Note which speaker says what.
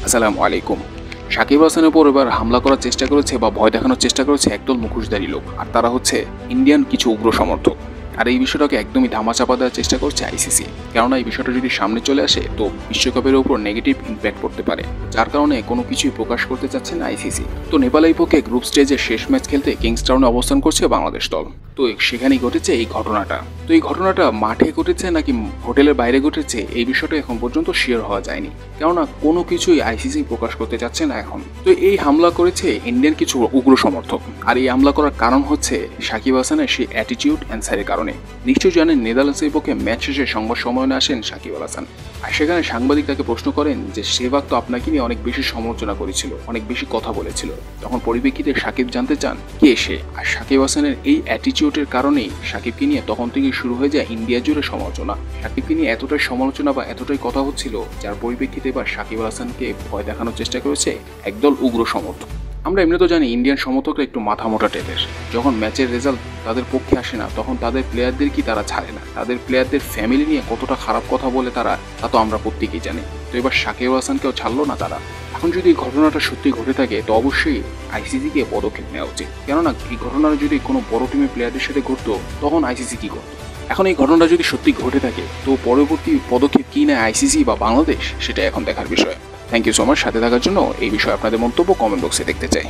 Speaker 1: আসসালামু আলাইকুম। সাকিব হাসানের উপর এবার হামলা করার চেষ্টা করেছে বা ভয় দেখানোর চেষ্টা করেছে একদল মুখোশধারী লোক, আর তারা হচ্ছে ইন্ডিয়ান কিছু উগ্র সমর্থক। আর এই বিষয়টাকে একদমই ধামাচাপা দেওয়ার চেষ্টা করছে আইসিসি, কেননা এই বিষয়টা যদি সামনে চলে আসে তো বিশ্বকাপের উপর নেগেটিভ ইম্প্যাক্ট পড়তে পারে, যার কারণে কোনো কিছুই প্রকাশ করতে চাচ্ছে না আইসিসি। তো নেপালের পক্ষে গ্রুপ স্টেজের শেষ ম্যাচ খেলতে কিংস্টাউনে অবস্থান করছে বাংলাদেশ দল। তো সেখানেই ঘটেছে এই ঘটনাটা। তো এই ঘটনাটা মাঠে ঘটেছে নাকি হোটেলের বাইরে ঘটেছে, এই বিষয়টা এখন পর্যন্ত শিওর হওয়া যায়নি, কেননা কোনো কিছুই আইসিসি প্রকাশ করতে চাচ্ছে না এখন। তো এই হামলা করেছে ইন্ডিয়ান কিছু উগ্র সমর্থক, আর এই হামলা করার কারণ হচ্ছে সাকিব হাসানের সেই অ্যাটিটিউড অ্যান্সারের কারণে। নিশ্চয়ই জানেন নেদারল্যান্ডসের পক্ষে ম্যাচ শেষে সংবাদ সম্মেলনে আসেন সাকিব আল হাসান, আর সেখানে সাংবাদিক তাকে প্রশ্ন করেন যে সেহবাগ তো আপনাকে নিয়ে অনেক বেশি সমালোচনা করেছিল, অনেক বেশি কথা বলেছিল। তখন পরিপ্রেক্ষিতে সাকিব জানতে চান কে সে, আর সাকিব হাসানের এই অ্যাটিটিউডের কারণেই সাকিবকে নিয়ে তখন থেকেই শুরু হয়ে যায় ইন্ডিয়া জুড়ে সমালোচনা। সাকিবকে নিয়ে এতটাই সমালোচনা বা এতটাই কথা হচ্ছিল, যার পরিপ্রেক্ষিতে এবার সাকিব আল হাসানকে ভয় দেখানোর চেষ্টা করেছে একদল উগ্র সমর্থক। আমরা এমনি তো জানি ইন্ডিয়ান সমর্থকরা একটু মাথা মোটা টাইপের। যখন ম্যাচের রেজাল্ট তাদের পক্ষে আসে না, তখন তাদের প্লেয়ারদের কি তারা ছাড়ে না, তাদের প্লেয়ারদের ফ্যামিলি নিয়ে কতটা খারাপ কথা বলে তারা, তা তো আমরা প্রত্যেকেই জানি। তো এবার সাকিব হাসানকেও ছাড়লো না তারা। এখন যদি এই ঘটনাটা সত্যি ঘটে থাকে তো অবশ্যই আইসিসিকে পদক্ষেপ নেওয়া উচিত, কেননা এই ঘটনাটা যদি কোনো বড় টিমের প্লেয়ারদের সাথে ঘটতো তখন আইসিসি কি করতো। এখন এই ঘটনাটা যদি সত্যি ঘটে থাকে তো পরবর্তী পদক্ষেপ কি নেয় আইসিসি বা বাংলাদেশ, সেটা এখন দেখার বিষয়। থ্যাংক ইউ সো মাচ সাথে থাকার জন্য। এই বিষয়ে আপনাদের মন্তব্য কমেন্ট বক্সে দেখতে চাই।